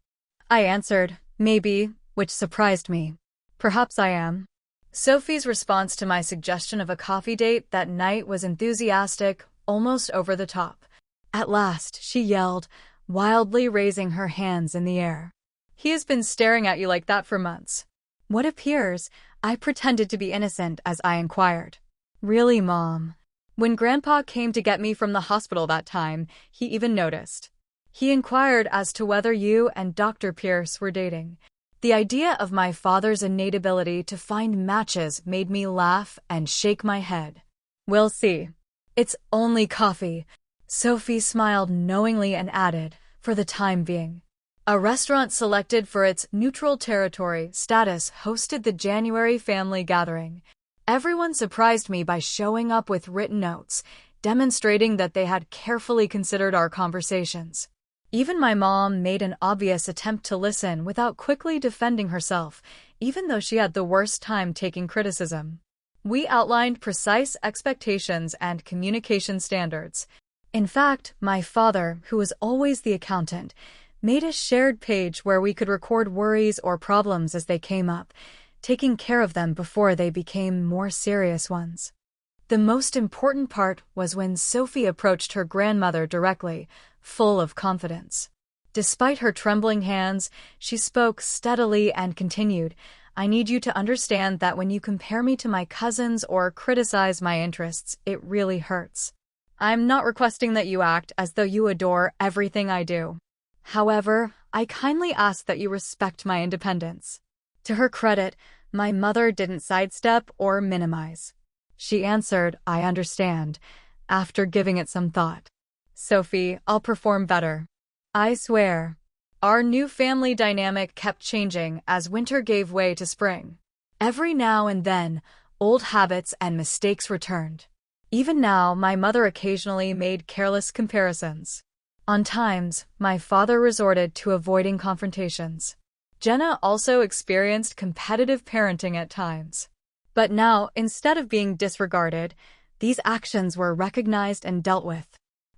I answered, "Maybe," which surprised me. "Perhaps I am." Sophie's response to my suggestion of a coffee date that night was enthusiastic, almost over the top. At last, she yelled, wildly raising her hands in the air. "He has been staring at you like that for months." "What appears?" I pretended to be innocent as I inquired. "Really, Mom? When Grandpa came to get me from the hospital that time, he even noticed. He inquired as to whether you and Dr. Pierce were dating." The idea of my father's innate ability to find matches made me laugh and shake my head. "We'll see. It's only coffee." Sophie smiled knowingly and added, "For the time being." A restaurant selected for its neutral territory status hosted the January family gathering. Everyone surprised me by showing up with written notes, demonstrating that they had carefully considered our conversations. Even my mom made an obvious attempt to listen without quickly defending herself, even though she had the worst time taking criticism. We outlined precise expectations and communication standards. In fact, my father, who was always the accountant, made a shared page where we could record worries or problems as they came up, taking care of them before they became more serious ones. The most important part was when Sophie approached her grandmother directly, full of confidence. Despite her trembling hands, she spoke steadily and continued, "I need you to understand that when you compare me to my cousins or criticize my interests, it really hurts. I'm not requesting that you act as though you adore everything I do. However, I kindly ask that you respect my independence." To her credit, my mother didn't sidestep or minimize. She answered, "I understand," after giving it some thought. "Sophie, I'll perform better. I swear." Our new family dynamic kept changing as winter gave way to spring. Every now and then, old habits and mistakes returned. Even now, my mother occasionally made careless comparisons. On times, my father resorted to avoiding confrontations. Jenna also experienced competitive parenting at times. But now, instead of being disregarded, these actions were recognized and dealt with.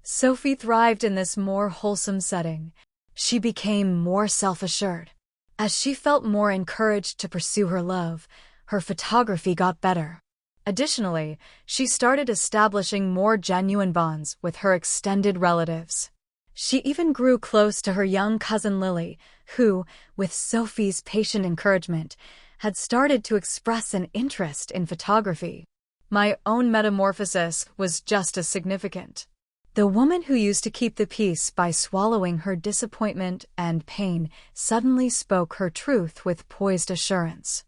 Sophie thrived in this more wholesome setting. She became more self-assured. As she felt more encouraged to pursue her love, her photography got better. Additionally, she started establishing more genuine bonds with her extended relatives. She even grew close to her young cousin Lily, who, with Sophie's patient encouragement, had started to express an interest in photography. My own metamorphosis was just as significant. The woman who used to keep the peace by swallowing her disappointment and pain suddenly spoke her truth with poised assurance.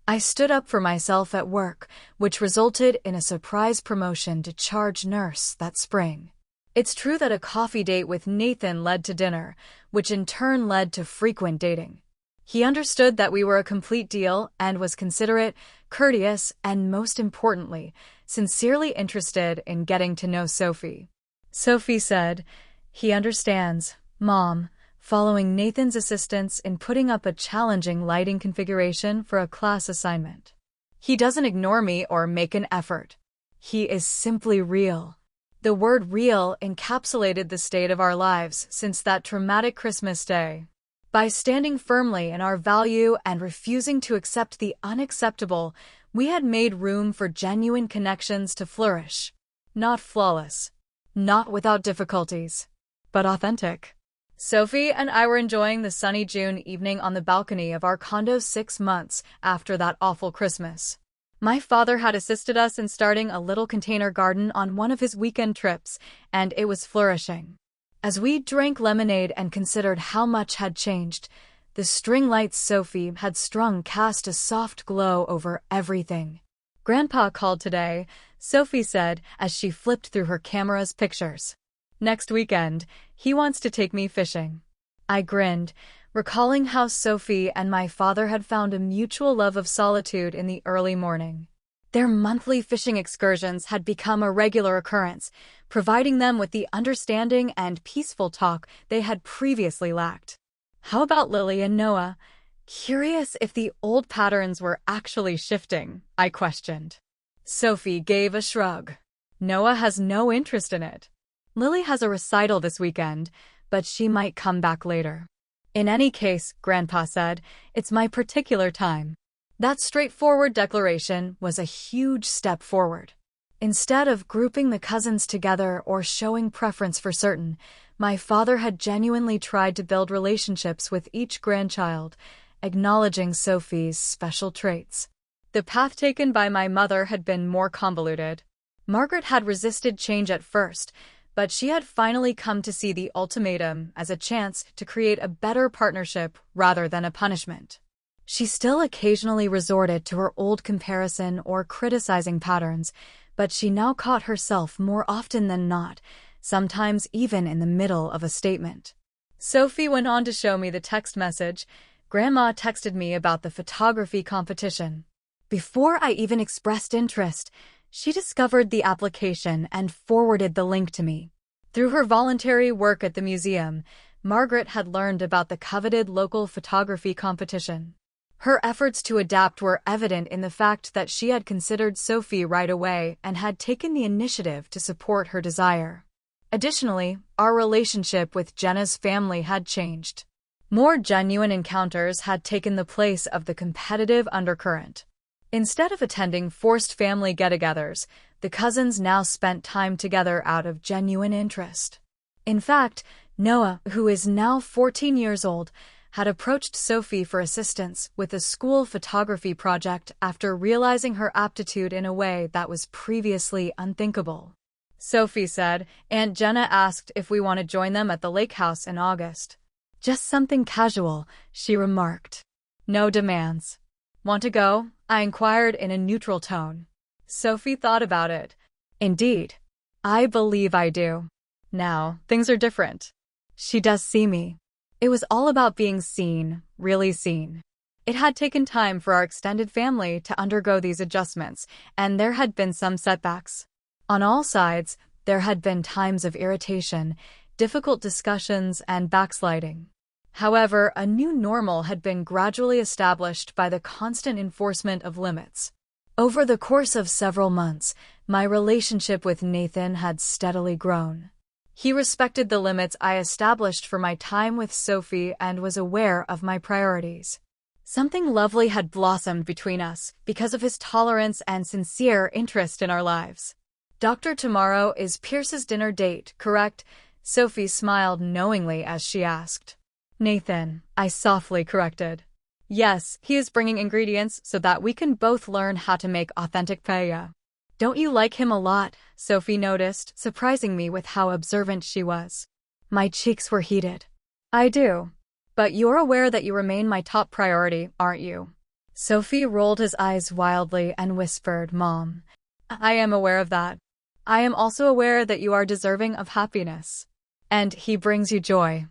I stood up for myself at work, which resulted in a surprise promotion to charge nurse that spring. It's true that a coffee date with Nathan led to dinner, which in turn led to frequent dating. He understood that we were a complete deal and was considerate, courteous, and most importantly, sincerely interested in getting to know Sophie. Sophie said, "He understands, Mom," following Nathan's assistance in putting up a challenging lighting configuration for a class assignment. "He doesn't ignore me or make an effort. He is simply real." The word real encapsulated the state of our lives since that traumatic Christmas day. By standing firmly in our value and refusing to accept the unacceptable, we had made room for genuine connections to flourish. Not flawless, not without difficulties, but authentic. Sophie and I were enjoying the sunny June evening on the balcony of our condo 6 months after that awful Christmas. My father had assisted us in starting a little container garden on one of his weekend trips, and it was flourishing. As we drank lemonade and considered how much had changed, the string lights Sophie had strung cast a soft glow over everything. "Grandpa called today," Sophie said as she flipped through her camera's pictures. "Next weekend, he wants to take me fishing." I grinned, recalling how Sophie and my father had found a mutual love of solitude in the early morning. Their monthly fishing excursions had become a regular occurrence, providing them with the understanding and peaceful talk they had previously lacked. How about Lily and Noah? Curious if the old patterns were actually shifting, I questioned. Sophie gave a shrug. "Noah has no interest in it. Lily has a recital this weekend, but she might come back later." "In any case," Grandpa said, "it's my particular time." That straightforward declaration was a huge step forward. Instead of grouping the cousins together or showing preference for certain, my father had genuinely tried to build relationships with each grandchild, acknowledging Sophie's special traits. The path taken by my mother had been more convoluted. Margaret had resisted change at first, but she had finally come to see the ultimatum as a chance to create a better partnership rather than a punishment. She still occasionally resorted to her old comparison or criticizing patterns, but she now caught herself more often than not, sometimes even in the middle of a statement. Sophie went on to show me the text message. "Grandma texted me about the photography competition." Before I even expressed interest, she discovered the application and forwarded the link to me. Through her voluntary work at the museum, Margaret had learned about the coveted local photography competition. Her efforts to adapt were evident in the fact that she had considered Sophie right away and had taken the initiative to support her desire. Additionally, our relationship with Jenna's family had changed. More genuine encounters had taken the place of the competitive undercurrent. Instead of attending forced family get-togethers, the cousins now spent time together out of genuine interest. In fact, Noah, who is now 14 years old, had approached Sophie for assistance with a school photography project after realizing her aptitude in a way that was previously unthinkable. Sophie said, "Aunt Jenna asked if we want to join them at the lake house in August." "Just something casual," she remarked. "No demands." "Want to go?" I inquired in a neutral tone. Sophie thought about it. "Indeed. I believe I do. Now, things are different. She does see me." It was all about being seen, really seen. It had taken time for our extended family to undergo these adjustments, and there had been some setbacks. On all sides, there had been times of irritation, difficult discussions, and backsliding. However, a new normal had been gradually established by the constant enforcement of limits. Over the course of several months, my relationship with Nathan had steadily grown. He respected the limits I established for my time with Sophie and was aware of my priorities. Something lovely had blossomed between us because of his tolerance and sincere interest in our lives. "Dr. Tomorrow is Pierce's dinner date, correct?" Sophie smiled knowingly as she asked. "Nathan," I softly corrected. "Yes, he is bringing ingredients so that we can both learn how to make authentic paella." "Don't you like him a lot?" Sophie noticed, surprising me with how observant she was. My cheeks were heated. "I do. But you're aware that you remain my top priority, aren't you?" Sophie rolled his eyes wildly and whispered, "Mom, I am aware of that. I am also aware that you are deserving of happiness. And he brings you joy."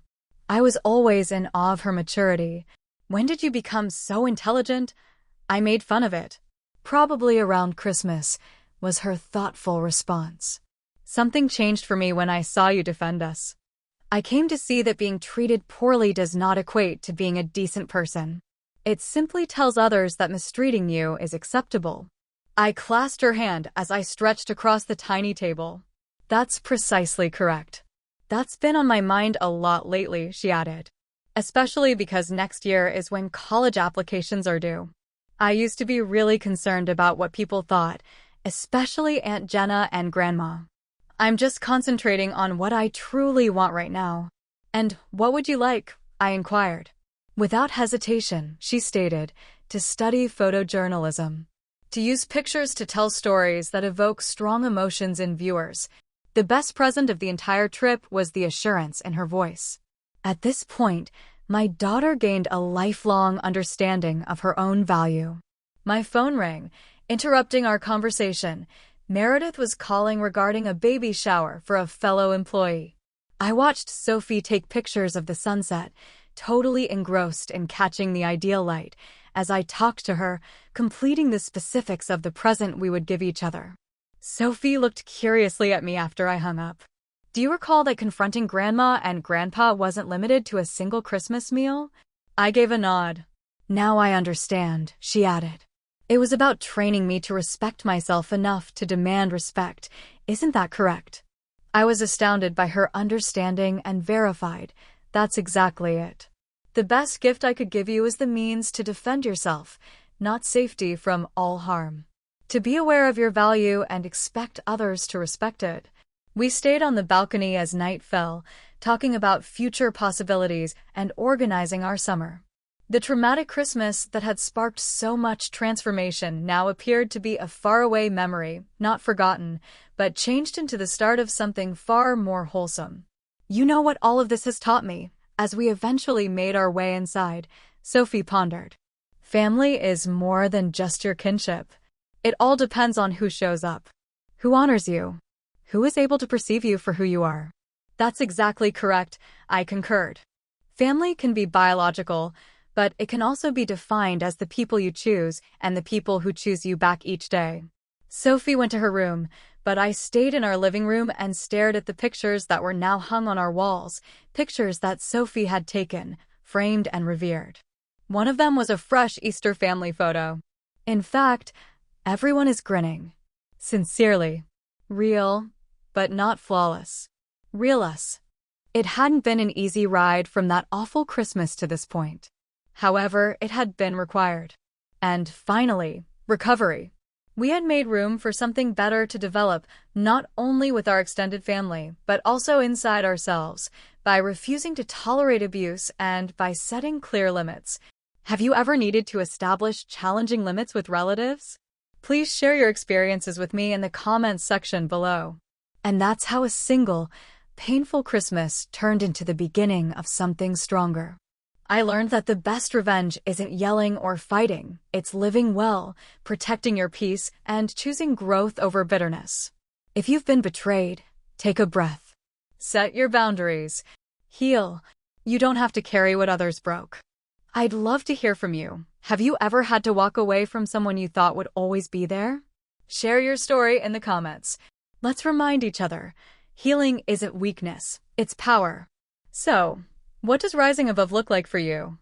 I was always in awe of her maturity. "When did you become so intelligent?" I made fun of it. "Probably around Christmas," was her thoughtful response. "Something changed for me when I saw you defend us. I came to see that being treated poorly does not equate to being a decent person. It simply tells others that mistreating you is acceptable." I clasped her hand as I stretched across the tiny table. "That's precisely correct. That's been on my mind a lot lately," she added. "Especially because next year is when college applications are due. I used to be really concerned about what people thought, especially Aunt Jenna and Grandma. I'm just concentrating on what I truly want right now." "And what would you like?" I inquired. Without hesitation, she stated, "To study photojournalism. To use pictures to tell stories that evoke strong emotions in viewers." The best present of the entire trip was the assurance in her voice. At this point, my daughter gained a lifelong understanding of her own value. My phone rang, interrupting our conversation. Meredith was calling regarding a baby shower for a fellow employee. I watched Sophie take pictures of the sunset, totally engrossed in catching the ideal light, as I talked to her, completing the specifics of the present we would give each other. Sophie looked curiously at me after I hung up. "Do you recall that confronting Grandma and Grandpa wasn't limited to a single Christmas meal?" I gave a nod. "Now I understand," she added. "It was about training me to respect myself enough to demand respect. Isn't that correct?" I was astounded by her understanding and verified. "That's exactly it. The best gift I could give you is the means to defend yourself, not safety from all harm. To be aware of your value and expect others to respect it." We stayed on the balcony as night fell, talking about future possibilities and organizing our summer. The traumatic Christmas that had sparked so much transformation now appeared to be a faraway memory, not forgotten, but changed into the start of something far more wholesome. "You know what all of this has taught me?" As we eventually made our way inside, Sophie pondered. "Family is more than just your kinship. It all depends on who shows up, who honors you, who is able to perceive you for who you are." "That's exactly correct," I concurred. "Family can be biological, but it can also be defined as the people you choose and the people who choose you back each day." Sophie went to her room, but I stayed in our living room and stared at the pictures that were now hung on our walls, pictures that Sophie had taken, framed and revered. One of them was a fresh Easter family photo. In fact, everyone is grinning. Sincerely. Real, but not flawless. Real us. It hadn't been an easy ride from that awful Christmas to this point. However, it had been required. And finally, recovery. We had made room for something better to develop, not only with our extended family, but also inside ourselves, by refusing to tolerate abuse, and by setting clear limits. Have you ever needed to establish challenging limits with relatives? Please share your experiences with me in the comments section below. And that's how a single, painful Christmas turned into the beginning of something stronger. I learned that the best revenge isn't yelling or fighting, it's living well, protecting your peace, and choosing growth over bitterness. If you've been betrayed, take a breath. Set your boundaries. Heal. You don't have to carry what others broke. I'd love to hear from you. Have you ever had to walk away from someone you thought would always be there? Share your story in the comments. Let's remind each other, healing isn't weakness, it's power. So, what does rising above look like for you?